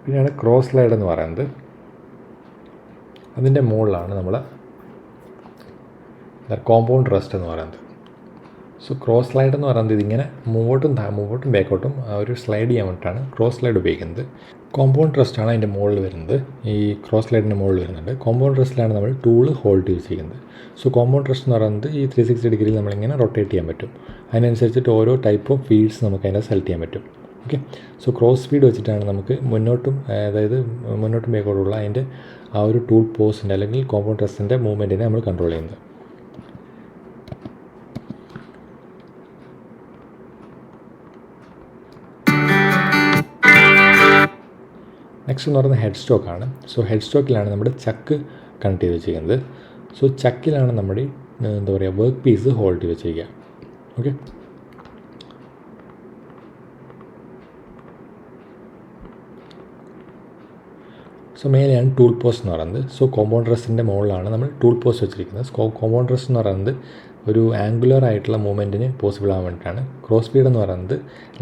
പിന്നെയാണ് ക്രോസ് സ്ലൈഡ് എന്ന് പറയുന്നത്. അതിൻ്റെ മുകളിലാണ് നമ്മൾ കോമ്പൗണ്ട് റെസ്റ്റ് എന്ന് പറയുന്നത്. സോ ക്രോസ് സ്ലൈഡ് എന്ന് പറയുന്നത് ഇതിങ്ങനെ മുമ്പോട്ടും ബാക്കോട്ടും ഒരു സ്ലൈഡ് ചെയ്യാൻ വേണ്ടിയിട്ടാണ് ക്രോസ് സ്ലൈഡ് ഉപയോഗിക്കുന്നത്. കോമ്പൗണ്ട് റെസ്റ്റാണ് അതിൻ്റെ മുകളിൽ വരുന്നത്, ഈ ക്രോസ് സ്ലൈഡിൻ്റെ മുകളിൽ വരുന്നുണ്ട്. കോമ്പൗണ്ട് റെസ്റ്റിലാണ് നമ്മൾ ടൂള് ഹോൾഡ് യൂസ് ചെയ്യുന്നത്. സോ കോമ്പൗണ്ട് റെസ്റ്റ് എന്ന് പറയുന്നത് ഈ 360 ഡിഗ്രിയിൽ നമ്മളിങ്ങനെ റൊട്ടേറ്റ് ചെയ്യാൻ പറ്റും. അതിനനുസരിച്ചിട്ട് ഓരോ ടൈപ്പ് ഓഫ് ഫീൽഡ്സ് നമുക്ക് അതിനെ സെലക്ട് ചെയ്യാൻ പറ്റും. ഓക്കെ, സോ ക്രോസ് സ്പീഡ് വെച്ചിട്ടാണ് നമുക്ക് മുന്നോട്ടും ബാക്കോട്ടുള്ള അതിൻ്റെ ആ ഒരു ടൂൾ പോസിൻ്റെ അല്ലെങ്കിൽ കോമ്പൗണ്ട് റെസ്റ്റിൻ്റെ മൂവ്മെൻറ്റിനെ നമ്മൾ കൺട്രോൾ ചെയ്യുന്നത്. നെക്സ്റ്റ് എന്ന് പറയുന്നത് ഹെഡ് സ്റ്റോക്കാണ്. സോ ഹെഡ് സ്റ്റോക്കിലാണ് നമ്മുടെ ചക്ക് കണക്ട് ചെയ്ത് വെച്ചിരിക്കുന്നത്. സോ ചക്കിലാണ് നമ്മുടെ എന്താ പറയുക വർക്ക് പീസ് ഹോൾഡ് ചെയ്ത് വെച്ചിരിക്കുക. ഓക്കെ, സോ മേലെയാണ് ടൂൾ പോസ്റ്റ് എന്ന് പറയുന്നത്. സോ കോമ്പൗണ്ട് റെസ്റ്റിൻ്റെ മുകളിലാണ് നമ്മൾ ടൂൾ പോസ്റ്റ് വെച്ചിരിക്കുന്നത്. കോമ്പൗണ്ട് റെസ്റ്റ് എന്ന് പറയുന്നത് ഒരു ആംഗുലർ ആയിട്ടുള്ള മൂവ്മെൻറ്റിന് പോസിബിൾ ആകാൻ വേണ്ടിയിട്ടാണ്. ക്രോസ് സ്പീഡ് എന്ന് പറയുന്നത്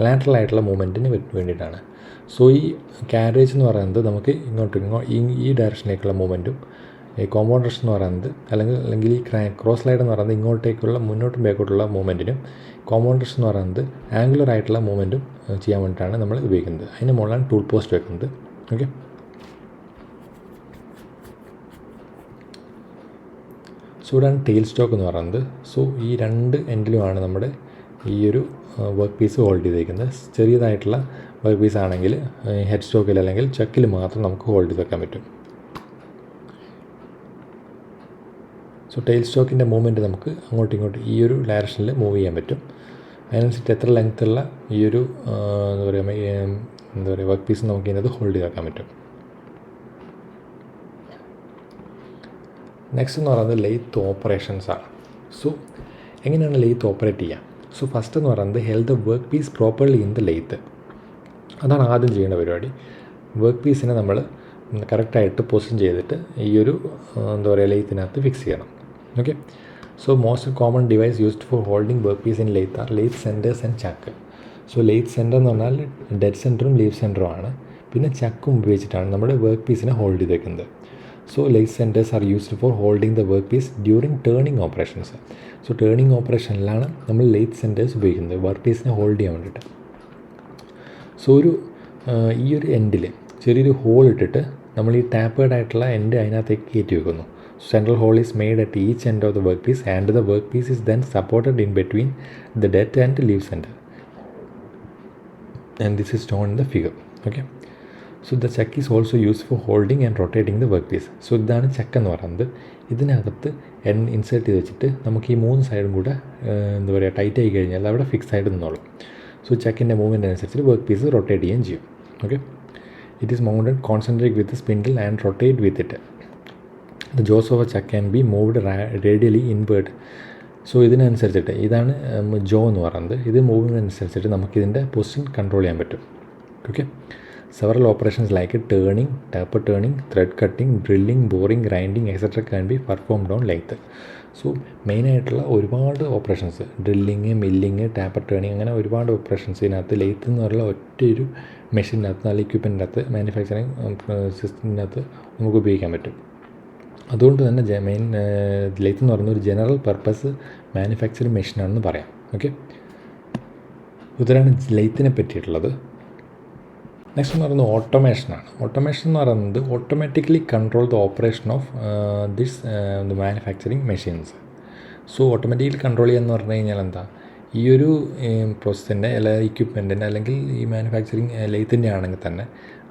ലാറ്ററൽ ആയിട്ടുള്ള മൂവ്മെൻറ്റിന് വേണ്ടിയിട്ടാണ്. സോ ഈ കാരേജ് എന്ന് പറയുന്നത് നമുക്ക് ഈ ഡയറക്ഷനിലേക്കുള്ള മൂവ്മെൻറ്റും, ഈ കോമ്പൗണ്ട് റെസ്റ്റ് എന്ന് പറയുന്നത് അല്ലെങ്കിൽ ഈ ക്രോസ് സ്ലൈഡ് എന്ന് പറയുന്നത് ഇങ്ങോട്ടേക്കുള്ള മുന്നോട്ടും ബാക്കോട്ടുള്ള മൂവ്മെൻറ്റിനും, കോമ്പൗണ്ട് റെസ്റ്റ് എന്ന് പറയുന്നത് ആംഗുലർ ആയിട്ടുള്ള മൂവ്മെൻറ്റും ചെയ്യാൻ വേണ്ടിയിട്ടാണ് നമ്മൾ ഉപയോഗിക്കുന്നത്. അതിന് മുകളിലാണ് ടൂൾ പോസ്റ്റ് വെക്കുന്നത്. ഓക്കെ, സോ ഇവിടെയാണ് ടെയിൽ സ്റ്റോക്ക് എന്ന് പറയുന്നത്. സോ ഈ രണ്ട് എൻഡിലുമാണ് നമ്മുടെ ഈ ഒരു വർക്ക് പീസ് ഹോൾഡ് ചെയ്തിരിക്കുന്നത്. ചെറിയതായിട്ടുള്ള വർക്ക് പീസ് ആണെങ്കിൽ ഹെഡ് സ്റ്റോക്കിൽ അല്ലെങ്കിൽ ചക്കിൽ മാത്രം നമുക്ക് ഹോൾഡ് ചെയ്ത് വെക്കാൻ പറ്റും. സോ ടെയിൽ സ്റ്റോക്കിൻ്റെ മൂവ്മെൻറ്റ് നമുക്ക് അങ്ങോട്ടും ഇങ്ങോട്ടും ഈ ഒരു ഡയറക്ഷനിൽ മൂവ് ചെയ്യാൻ പറ്റും. അതിനനുസരിച്ച് എത്ര ലെങ്ത്തുള്ള ഈ ഒരു എന്താ പറയുക വർക്ക് പീസ് നമുക്ക് ഇതിനകത്ത് ഹോൾഡ് ചെയ്ത് വെക്കാൻ പറ്റും. നെക്സ്റ്റ് എന്ന് പറയുന്നത് ലെയ്ത്ത് ഓപ്പറേഷൻസാണ്. സോ എങ്ങനെയാണ് ലെയ്ത്ത് ഓപ്പറേറ്റ് ചെയ്യുക? സോ ഫസ്റ്റ് എന്ന് പറയുന്നത് held the work piece properly in the lathe. അതാണ് ആദ്യം ചെയ്യേണ്ട പരിപാടി. വർക്ക് പീസിനെ നമ്മൾ കറക്റ്റായിട്ട് പൊസിഷൻ ചെയ്തിട്ട് ഈ ഒരു എന്താ പറയുക ലെയ്ത്തിനകത്ത് ഫിക്സ് ചെയ്യണം. Okay, so most common device used for holding work piece in lathe are lathe centres and chuck. So lathe centre എന്ന് പറഞ്ഞാൽ ഡെഡ് സെൻറ്ററും ലീഫ് സെൻറ്ററും ആണ്. പിന്നെ ചക്കും ഉപയോഗിച്ചിട്ടാണ് നമ്മൾ വർക്ക് പീസിനെ ഹോൾഡ് ചെയ്ത് വെക്കുന്നത്. So lathe centres are used for holding the work piece during turning operations. So turning ഓപ്പറേഷനിലാണ് നമ്മൾ ലെയ്ത്ത് സെൻറ്റേഴ്സ് ഉപയോഗിക്കുന്നത് വർക്ക് പീസിനെ ഹോൾഡ് ചെയ്യാൻ വേണ്ടിയിട്ട്. സോ ഈ ഒരു എൻഡിൽ ചെറിയൊരു ഹോൾ ഇട്ടിട്ട് നമ്മൾ ഈ ടാപ്പേഡ് ആയിട്ടുള്ള എൻഡ് അതിനകത്തേക്ക് കയറ്റി വെക്കുന്നു. Central hole is made at each end of the work piece and the work piece is then supported in between the dead and live centre and this is shown in the figure. Okay, so the chuck is also use for holding and rotating the work piece. So ഇതാണ് chuck എന്ന് പറയുന്നത്. ഇതിനകത്ത് insert ചെയ്ത് വെച്ചിട്ട് നമുക്ക് ഈ മൂന്ന് സൈഡും കൂടെ എന്താ പറയുക ടൈറ്റ് ആയി കഴിഞ്ഞാൽ അവിടെ ഫിക്സ് ആയിട്ട് നിന്നോളും. സോ ചക്കിൻ്റെ മൂവ്മെൻറ്റ് അനുസരിച്ച് വർക്ക് പീസ് റൊട്ടേറ്റ് ചെയ്യുകയും ചെയ്യും. Okay, it is mounted concentrate with spindle and rotate with it. The jaws of a chuck can be moved radially inward. So ഇതിനനുസരിച്ചിട്ട് ഇതാണ് ജോ എന്ന് പറയുന്നത്. ഇത് മൂവിനനുസരിച്ചിട്ട് നമുക്കിതിൻ്റെ പൊസിഷൻ കൺട്രോൾ ചെയ്യാൻ പറ്റും. Okay, several operations like turning, taper turning, thread cutting, drilling, boring, grinding etc. can be performed on lathe. So മെയിനായിട്ടുള്ള ഒരുപാട് operations, drilling, milling, taper turning, അങ്ങനെ ഒരുപാട് ഓപ്പറേഷൻസ് ഇതിനകത്ത് ലെയ്ത്ത് എന്ന് പറയുന്ന ഒറ്റയൊരു മെഷീനകത്ത് നല്ല ഇക്വിപ്മെൻറ്റിനകത്ത് മാനുഫാക്ചറിങ് സിസ്റ്റത്തിനകത്ത് നമുക്ക് ഉപയോഗിക്കാൻ പറ്റും. അതുകൊണ്ട് തന്നെ ലെയ്ത്ത് എന്ന് പറയുന്ന ഒരു ജനറൽ പർപ്പസ് മാനുഫാക്ചറിങ് മെഷീനാണെന്ന് പറയാം. ഓക്കെ, ഇതാണ് ലെയ്ത്തിനെ പറ്റിയിട്ടുള്ളത്. നെക്സ്റ്റ് എന്ന് പറയുന്നത് ഓട്ടോമേഷനാണ്. ഓട്ടോമേഷൻ എന്ന് പറയുന്നത് automatically control the operation of this manufacturing machines. So automatically control ചെയ്യുക എന്ന് പറഞ്ഞു കഴിഞ്ഞാൽ എന്താ, ഈ ഒരു പ്രോസസ്സിൻ്റെ അല്ലെങ്കിൽ ഇക്വിപ്മെൻറ്റിൻ്റെ അല്ലെങ്കിൽ ഈ മാനുഫാക്ചറിങ് ലെയ്ത്തിൻ്റെ ആണെങ്കിൽ തന്നെ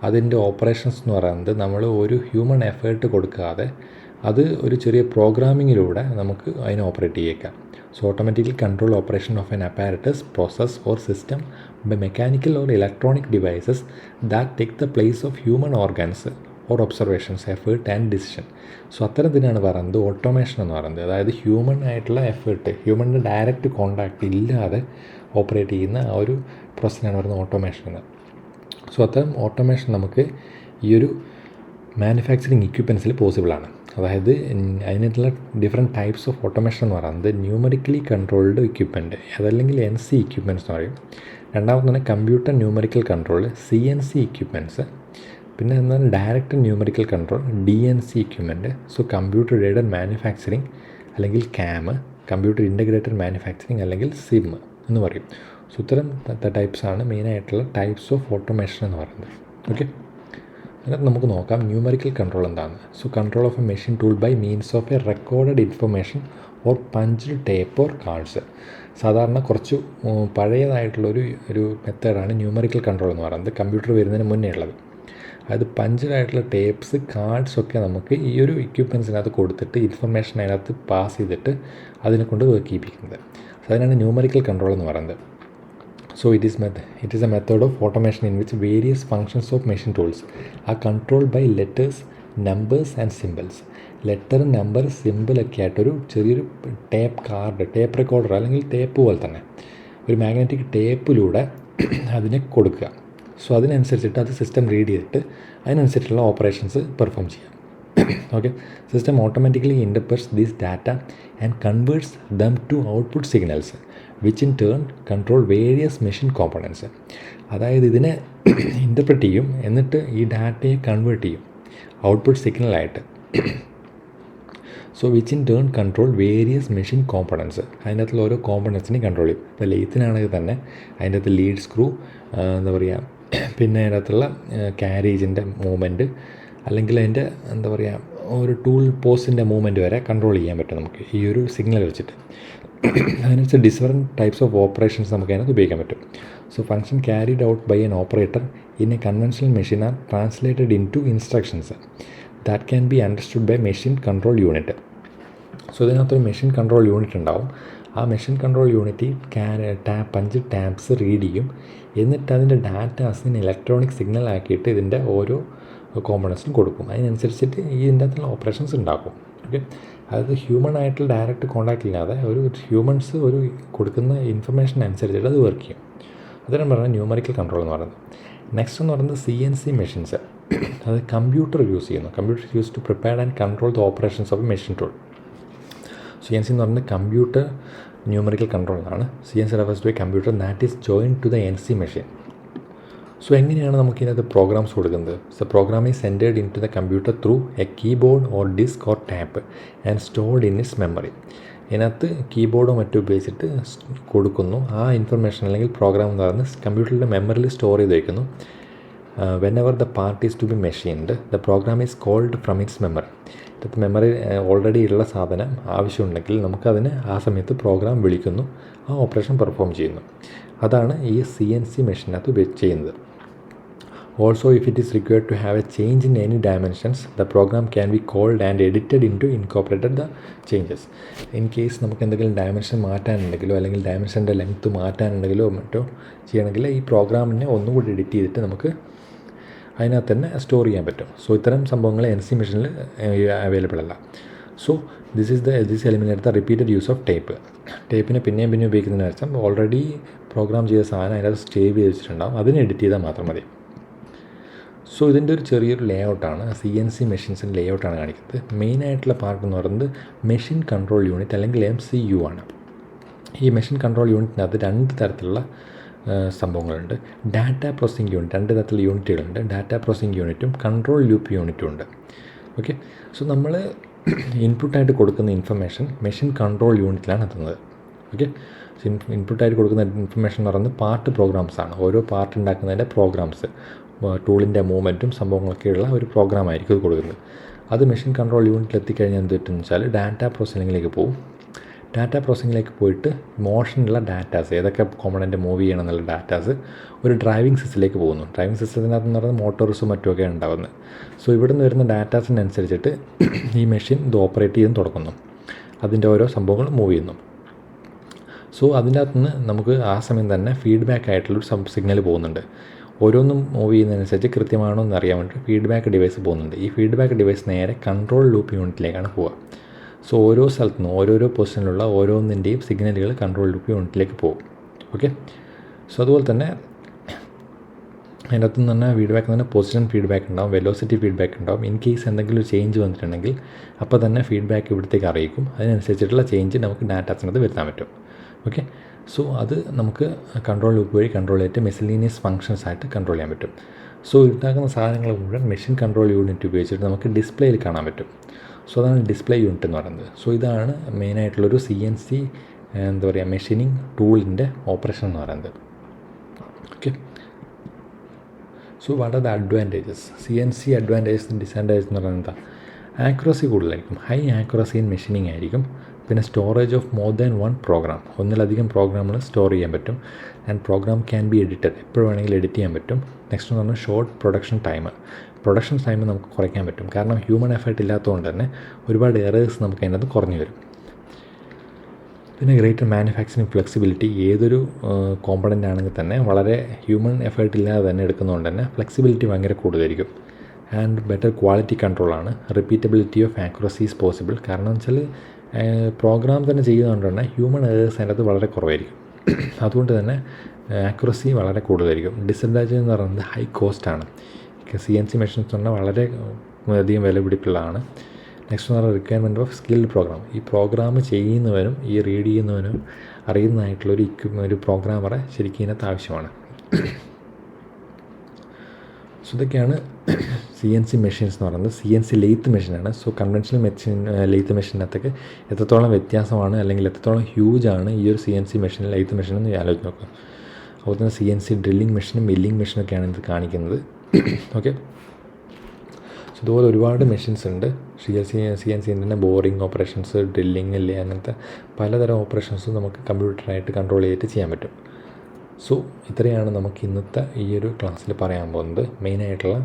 അതിൻ്റെ ഓപ്പറേഷൻസ് എന്ന് പറയുന്നത് നമ്മൾ ഒരു ഹ്യൂമൻ എഫേർട്ട് കൊടുക്കാതെ അത് ഒരു ചെറിയ പ്രോഗ്രാമിങ്ങിലൂടെ നമുക്ക് അതിനെ operate ചെയ്യേക്കാം. So automatically control operation of an apparatus, process or system by mechanical or electronic devices that take the place of human organs or observations, effort and decision. So അത്തരത്തിനാണ് പറയുന്നത് automation എന്ന് പറയുന്നത്. അതായത് ഹ്യൂമൺ ആയിട്ടുള്ള effort, ഹ്യൂമണിൻ്റെ direct contact ഇല്ലാതെ operate ചെയ്യുന്ന ആ ഒരു പ്രോസസ്സിനാണ് പറയുന്നത് ഓട്ടോമേഷൻ എന്ന്. സോ അത്തരം ഓട്ടോമേഷൻ നമുക്ക് ഈ ഒരു മാനുഫാക്ചറിങ് ഇക്വിപ്മെൻറ്റ്സിൽ പോസിബിളാണ്. അതായത് അതിനായിട്ടുള്ള ഡിഫറെൻറ്റ് ടൈപ്സ് ഓഫ് ഓട്ടോമേഷൻ എന്ന് പറയുന്നത് ന്യൂമറിക്കലി കൺട്രോൾഡ് ഇക്വിപ്മെൻറ്റ്, അതല്ലെങ്കിൽ NC ഇക്വിപ്മെൻറ്റ്സ് എന്ന് പറയും. രണ്ടാമത് തന്നെ computer numerical control CNC equipments. പിന്നെ എന്താണ് direct numerical control DNC equipment. So computer aided manufacturing അല്ലെങ്കിൽ CAM, കമ്പ്യൂട്ടർ ഇൻ്റഗ്രേറ്റഡ് മാനുഫാക്ചറിങ് അല്ലെങ്കിൽ SIM എന്ന് പറയും. സോ ഇത്തരം ടൈപ്സാണ് മെയിനായിട്ടുള്ള ടൈപ്സ് ഓഫ് ഓട്ടോമേഷൻ എന്ന് പറയുന്നത്. ഓക്കെ, അതിനകത്ത് നമുക്ക് നോക്കാം ന്യൂമറിക്കൽ കൺട്രോൾ എന്താണ്. So control of a machine tool by means of a recorded information or punched tape or cards. സാധാരണ കുറച്ച് പഴയതായിട്ടുള്ളൊരു മെത്തേഡാണ് ന്യൂമറിക്കൽ കൺട്രോൾ എന്ന് പറയുന്നത്, കമ്പ്യൂട്ടർ വരുന്നതിന് മുന്നേ ഉള്ളത്. അതായത് പഞ്ച്ഡ് ആയിട്ടുള്ള ടേപ്സ്, കാർഡ്സൊക്കെ നമുക്ക് ഈ ഒരു ഇക്വിപ്മെൻറ്റ്സിനകത്ത് കൊടുത്തിട്ട് ഇൻഫർമേഷൻ അതിനകത്ത് പാസ് ചെയ്തിട്ട് അതിനെ കൊണ്ട് വർക്ക് ചെയ്യിപ്പിക്കുന്നത്. അതിനാണ് ന്യൂമറിക്കൽ കൺട്രോൾ എന്ന് പറയുന്നത്. So it is a method of automation in which various functions of machine tools are controlled by letters, numbers and symbols. Letter, number, സിമ്പിളൊക്കെ ആയിട്ടൊരു ചെറിയൊരു ടേപ്പ് റെക്കോർഡർ അല്ലെങ്കിൽ ടേപ്പ് പോലെ തന്നെ ഒരു മാഗ്നറ്റിക് ടേപ്പിലൂടെ അതിനെ കൊടുക്കുക. സോ അതിനനുസരിച്ചിട്ട് അത് സിസ്റ്റം റീഡ് ചെയ്തിട്ട് അതിനനുസരിച്ചുള്ള ഓപ്പറേഷൻസ് പെർഫോം ചെയ്യാം. Okay, system automatically interprets these data and converts them to output signals which in turn control various machine components. അതായത് ഇതിനെ ഇൻ്റർപ്രറ്റ് ചെയ്യും, എന്നിട്ട് ഈ ഡാറ്റയെ കൺവേർട്ട് ചെയ്യും ഔട്ട്പുട്ട് സിഗ്നലായിട്ട്. So which in turn control various machine components. അതിൻ്റെ അകത്തുള്ള ഓരോ കോമ്പണൻസിനെ കൺട്രോൾ ചെയ്യും. ഇപ്പോൾ ലെയ്ത്തിനാണെങ്കിൽ തന്നെ അതിൻ്റെ അകത്ത് ലീഡ് സ്ക്രൂ, എന്താ പറയുക, പിന്നെ അതിൻ്റെ അകത്തുള്ള ക്യാരേജിൻ്റെ മൂവ്മെൻറ്റ്, അല്ലെങ്കിൽ അതിൻ്റെ എന്താ പറയുക ഒരു ടൂൾ പോസ്റ്റിൻ്റെ മൂവ്മെൻറ്റ് വരെ കൺട്രോൾ ചെയ്യാൻ പറ്റും നമുക്ക് ഈ ഒരു സിഗ്നൽ വെച്ചിട്ട്. അതിനനുസരിച്ച് ഡിഫറെൻറ്റ് ടൈപ്സ് ഓഫ് ഓപ്പറേഷൻസ് നമുക്ക് അതിനകത്ത് ഉപയോഗിക്കാൻ പറ്റും. So function carried out by an operator in a conventional machine are translated in to instructions that can be understood by machine control unit. So ഇതിനകത്തൊരു മെഷീൻ കൺട്രോൾ യൂണിറ്റ് ഉണ്ടാവും. ആ machine control unit punch tapes read ചെയ്യും, എന്നിട്ട് അതിൻ്റെ ഡാറ്റാസിന് electronic signal ആക്കിയിട്ട് ഇതിൻ്റെ ഓരോ കോമ്പണൻസിനും കൊടുക്കും. അതിനനുസരിച്ചിട്ട് ഇതിൻ്റെ അകത്തുള്ള ഓപ്പറേഷൻസ് ഉണ്ടാക്കും. ഓക്കെ, അതായത് ഹ്യൂമൺ ആയിട്ടുള്ള ഡയറക്റ്റ് കോൺടാക്റ്റ് ഇല്ലാതെ ഒരു ഹ്യൂമൻസ് ഒരു കൊടുക്കുന്ന ഇൻഫർമേഷൻ അനുസരിച്ചിട്ട് അത് വർക്ക് ചെയ്യും. അതിനാണ് പറയുന്നത് ന്യൂമറിക്കൽ കൺട്രോൾ എന്ന് പറയുന്നത്. നെക്സ്റ്റ് എന്ന് പറയുന്നത് CNC മെഷീൻസ്. അത് കമ്പ്യൂട്ടർ യൂസ് ചെയ്യുന്നു. Computer use to prepare and control the operations of a machine tool. CNC എന്ന് പറയുന്നത് കമ്പ്യൂട്ടർ ന്യൂമറിക്കൽ കൺട്രോൾ എന്നാണ്. CNC refers to a computer that is join to the NC machine. So എങ്ങനെയാണ് നമുക്കിതിനകത്ത് programs കൊടുക്കുന്നത്? So program is സെൻറ്റേഡ് in to the computer through a keyboard or disk or tape and stored in its memory. ഇതിനകത്ത് കീബോർഡോ മറ്റോ ഉപയോഗിച്ചിട്ട് കൊടുക്കുന്നു. ആ ഇൻഫർമേഷൻ അല്ലെങ്കിൽ പ്രോഗ്രാം എന്ന് പറയുന്നത് കമ്പ്യൂട്ടറിൻ്റെ മെമ്മറിയിൽ സ്റ്റോർ ചെയ്ത് വയ്ക്കുന്നു. Whenever the part is to be machined the program is called from its memory. ഇതിനകത്ത് മെമ്മറി ഓൾറെഡി ഉള്ള സാധനം ആവശ്യമുണ്ടെങ്കിൽ നമുക്കതിന് ആ സമയത്ത് പ്രോഗ്രാം വിളിക്കുന്നു, ആ ഓപ്പറേഷൻ പെർഫോം ചെയ്യുന്നു. അതാണ് ഈ CNC മെഷീനകത്ത് ചെയ്യുന്നത്. Also, if it is required to have a change in any dimensions, the program can be called and edited into incorporated the changes. In case നമുക്ക് എന്തെങ്കിലും ഡയമെൻഷൻ മാറ്റാനുണ്ടെങ്കിലോ അല്ലെങ്കിൽ ഡയമെൻഷൻ്റെ ലെങ്ത്ത് മാറ്റാനുണ്ടെങ്കിലോ മറ്റോ ചെയ്യണമെങ്കിൽ ഈ പ്രോഗ്രാമിനെ ഒന്നുകൂടി എഡിറ്റ് ചെയ്തിട്ട് നമുക്ക് അതിനകത്ത് തന്നെ സ്റ്റോർ ചെയ്യാൻ പറ്റും. സോ ഇത്തരം സംഭവങ്ങൾ NC മെഷീനിൽ അവൈലബിൾ അല്ല. So this eliminate the repeated use of tape. ടേപ്പിനെ പിന്നെയും ഉപയോഗിക്കുന്നതിന് വെച്ചാൽ ഓൾറെഡി പ്രോഗ്രാം ചെയ്ത സാധനം അതിനകത്ത് സേവ് ചെയ്ത് വെച്ചിട്ടുണ്ടാകും, അതിനെ എഡിറ്റ് ചെയ്താൽ മാത്രം മതി. സോ ഇതിൻ്റെ ഒരു ചെറിയൊരു ലേ ഔട്ടാണ് CNC മെഷീൻസിൻ്റെ ലേ ഔട്ടാണ് കാണിക്കുന്നത്. മെയിനായിട്ടുള്ള പാർട്ട് എന്ന് പറയുന്നത് മെഷീൻ കൺട്രോൾ യൂണിറ്റ് അല്ലെങ്കിൽ MCU ആണ്. ഈ മെഷീൻ കൺട്രോൾ യൂണിറ്റിനകത്ത് രണ്ട് തരത്തിലുള്ള സംഭവങ്ങളുണ്ട്. ഡാറ്റ പ്രോസസ്സിംഗ് യൂണിറ്റ്, രണ്ട് തരത്തിലുള്ള യൂണിറ്റുകളുണ്ട്. ഡാറ്റ പ്രോസസ്സിംഗ് യൂണിറ്റും കൺട്രോൾ ലൂപ്പ് യൂണിറ്റും ഉണ്ട്. ഓക്കെ, സോ നമ്മൾ ഇൻപുട്ടായിട്ട് കൊടുക്കുന്ന ഇൻഫർമേഷൻ മെഷീൻ കൺട്രോൾ യൂണിറ്റിലാണ് എത്തുന്നത്. ഓക്കെ, ഇൻപുട്ടായിട്ട് കൊടുക്കുന്ന ഇൻഫർമേഷൻ എന്ന് പറയുന്നത് പാർട്ട് പ്രോഗ്രാംസാണ്. ഓരോ പാർട്ട് ഉണ്ടാക്കുന്നതിൻ്റെ പ്രോഗ്രാംസ്, ടൂളിൻ്റെ മൂവ്മെൻറ്റും സംഭവങ്ങളൊക്കെയുള്ള ഒരു പ്രോഗ്രാമായിരിക്കും ഇത് കൊടുക്കുന്നത്. അത് മെഷീൻ കൺട്രോൾ യൂണിറ്റിൽ എത്തിക്കഴിഞ്ഞാൽ എന്ത് പറ്റുമെന്ന് വെച്ചാൽ ഡാറ്റ പ്രോസസ്സിങ്ങിലേക്ക് പോകും. ഡാറ്റ പ്രോസസ്സിങ്ങിലേക്ക് പോയിട്ട് മോഷനുള്ള ഡാറ്റാസ്, ഏതൊക്കെ കോമ്പണൻ്റ് മൂവ് ചെയ്യണം എന്നുള്ള ഡാറ്റാസ് ഒരു ഡ്രൈവിംഗ് സിസ്റ്റത്തിലേക്ക് പോകുന്നു. ഡ്രൈവിംഗ് സിസ്റ്റത്തിനകത്ത് എന്ന് പറയുന്നത് മോട്ടോർസും മറ്റുമൊക്കെ ഉണ്ടാകുന്നത്. സോ ഇവിടെ നിന്ന് വരുന്ന ഡാറ്റാസിനനുസരിച്ചിട്ട് ഈ മെഷീൻ ഇത് ഓപ്പറേറ്റ് ചെയ്യാൻ തുടങ്ങുന്നു, അതിൻ്റെ ഓരോ സംഭവങ്ങൾ മൂവ് ചെയ്യുന്നു. സോ അതിൻ്റെ അകത്തുനിന്ന് നമുക്ക് ആ സമയം തന്നെ ഫീഡ്ബാക്ക് ആയിട്ടുള്ളൊരു സിഗ്നൽ പോകുന്നുണ്ട്. ഓരോന്നും മൂവ് ചെയ്യുന്നതിനനുസരിച്ച് കൃത്യമാണോ എന്ന് അറിയാൻ വേണ്ടി ഫീഡ്ബാക്ക് ഡിവൈസ് പോകുന്നുണ്ട്. ഈ ഫീഡ്ബാക്ക് ഡിവൈസ് നേരെ കൺട്രോൾ ലൂപ്പ് യൂണിറ്റിലേക്കാണ് പോവുക. സോ ഓരോ സ്ഥലത്തു നിന്നും ഓരോരോ പൊസിഷനിലുള്ള ഓരോന്നിൻ്റെയും സിഗ്നലുകൾ കൺട്രോൾ ലൂപ്പ് യൂണിറ്റിലേക്ക് പോകും. ഓക്കെ. സോ അതുപോലെ തന്നെ അതിൻ്റെ അകത്തു നിന്ന് തന്നെ ഫീഡ്ബാക്ക് തന്നെ പൊസിഷൻ ഫീഡ്ബാക്ക് ഉണ്ടാവും, വെലോസിറ്റി ഫീഡ്ബാക്ക് ഉണ്ടാവും. ഇൻ കേസ് എന്തെങ്കിലും ഒരു ചേഞ്ച് വന്നിട്ടുണ്ടെങ്കിൽ അപ്പോൾ തന്നെ ഫീഡ്ബാക്ക് ഇവിടത്തേക്ക് അറിയിക്കും. അതിനനുസരിച്ചിട്ടുള്ള ചേഞ്ച് നമുക്ക് ഡാറ്റാസിനകത്ത് വരുത്താൻ പറ്റും. ഓക്കെ. സോ അത് നമുക്ക് കൺട്രോൾ ലൂപ്പ് വഴി കൺട്രോൾ ചെയ്തിട്ട് മിസലീനിയസ് ഫങ്ഷൻസ് ആയിട്ട് കൺട്രോൾ ചെയ്യാൻ പറ്റും. സോ ഉണ്ടാക്കുന്ന സാധനങ്ങൾ മുഴുവൻ മെഷീൻ കൺട്രോൾ യൂണിറ്റ് ഉപയോഗിച്ചിട്ട് നമുക്ക് ഡിസ്പ്ലേയിൽ കാണാൻ പറ്റും. സോ അതാണ് ഡിസ്പ്ലേ യൂണിറ്റ് എന്ന് പറയുന്നത്. സോ ഇതാണ് മെയിനായിട്ടുള്ളൊരു CNC എന്താ പറയുക മെഷീനിങ് ടൂളിൻ്റെ ഓപ്പറേഷൻ എന്ന് പറയുന്നത്. Okay. So what are the advantages? CNC advantages and disadvantages എന്ന് പറയുന്നത് എന്താ? ആക്യുറസി കൂടുതലായിരിക്കും, ഹൈ ആക്യുറസി ഇൻ മെഷീനിങ് ആയിരിക്കും. പിന്നെ storage of more than one program, ഒന്നിലധികം പ്രോഗ്രാമുകൾ സ്റ്റോർ ചെയ്യാൻ പറ്റും. And program can be edited, എപ്പോഴും വേണമെങ്കിൽ എഡിറ്റ് ചെയ്യാൻ പറ്റും. നെക്സ്റ്റ് എന്ന് പറഞ്ഞാൽ ഷോർട്ട് പ്രൊഡക്ഷൻ ടൈം നമുക്ക് കുറയ്ക്കാൻ പറ്റും. കാരണം ഹ്യൂമൻ എഫേർട്ട് ഇല്ലാത്തതുകൊണ്ട് തന്നെ ഒരുപാട് എറേഴ്സ് നമുക്ക് അതിനകത്ത് കുറഞ്ഞു വരും. പിന്നെ ഗ്രേറ്റർ മാനുഫാക്ചറിങ് ഫ്ലെക്സിബിലിറ്റി, ഏതൊരു കോമ്പണൻ്റ് ആണെങ്കിൽ തന്നെ വളരെ ഹ്യൂമൻ എഫേർട്ട് ഇല്ലാതെ തന്നെ എടുക്കുന്നതുകൊണ്ട് തന്നെ ഫ്ലെക്സിബിലിറ്റി ഭയങ്കര കൂടുതലായിരിക്കും. ആൻഡ് ബെറ്റർ ക്വാളിറ്റി കൺട്രോളാണ്. Repeatability of accuracy is possible. കാരണം എന്ന് വെച്ചാൽ പ്രോഗ്രാം തന്നെ ചെയ്യുന്നതുകൊണ്ട് തന്നെ ഹ്യൂമൻ എറേഴ്സ് അതിനകത്ത് വളരെ കുറവായിരിക്കും. അതുകൊണ്ട് തന്നെ ആക്യുറസി വളരെ കൂടുതലായിരിക്കും. ഡിസഡ്വാൻറ്റേജ് എന്ന് പറയുന്നത് ഹൈ കോസ്റ്റാണ്. CNC മെഷീൻസ് എന്ന് പറഞ്ഞാൽ വളരെ അധികം വില പിടിപ്പുള്ളതാണ്. നെക്സ്റ്റ് എന്ന് പറഞ്ഞാൽ റിക്വയർമെൻറ്റ് ഓഫ് സ്കിൽഡ് പ്രോഗ്രാം. ഈ പ്രോഗ്രാം ചെയ്യുന്നവനും ഈ റീഡ് ചെയ്യുന്നവനും അറിയുന്നതായിട്ടുള്ളൊരു ഒരു പ്രോഗ്രാമറെ ശരിക്കും ഇതിനകത്ത് ആവശ്യമാണ്. സോ ഇതൊക്കെയാണ് CNC മെഷീൻസ് എന്ന് പറയുന്നത്. CNC ലെയ്ത്ത് മെഷീനാണ്. സോ കൺവെൻഷണൽ ലെയ്ത്ത് മെഷീനകത്തൊക്കെ എത്രത്തോളം വ്യത്യാസമാണ് അല്ലെങ്കിൽ എത്രത്തോളം ഹ്യൂജാണ് ഈ ഒരു CNC മെഷീൻ ലെയ്ത്ത് മെഷീൻ എന്ന് ആലോചിച്ച് നോക്കുക. അതുപോലെ തന്നെ CNC ഡ്രില്ലിംഗ് മെഷീനും മില്ലിംഗ് മെഷീനൊക്കെയാണ് ഇത് കാണിക്കുന്നത്. ഓക്കെ. സോ ഇതുപോലെ ഒരുപാട് മെഷീൻസ് ഉണ്ട്. CNC തന്നെ ബോറിംഗ് ഓപ്പറേഷൻസ്, ഡ്രില്ലിംഗ് ഇല്ലേ, അങ്ങനത്തെ പലതരം ഓപ്പറേഷൻസും നമുക്ക് കമ്പ്യൂട്ടറായിട്ട് കൺട്രോൾ ചെയ്തിട്ട് ചെയ്യാൻ പറ്റും. സോ ഇത്രയാണ് നമുക്ക് ഇന്നത്തെ ഈ ഒരു ക്ലാസ്സിൽ പറയാൻ പോകുന്നത്. മെയിനായിട്ടുള്ള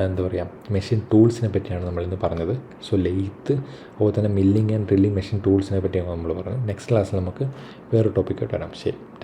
എന്താ പറയുക മെഷീൻ ടൂൾസിനെ പറ്റിയാണ് നമ്മളിന്ന് പറഞ്ഞത്. സോ ലെയ്ത്ത് അതുപോലെ തന്നെ മില്ലിംഗ് ആൻഡ് ഡ്രില്ലിംഗ് മെഷീൻ ടൂൾസിനെ പറ്റിയാണ് നമ്മൾ പറഞ്ഞത്. നെക്സ്റ്റ് ക്ലാസ്സിൽ നമുക്ക് വേറൊരു ടോപ്പിക്കായിട്ട് വരാം. ശരി, താങ്ക് യു.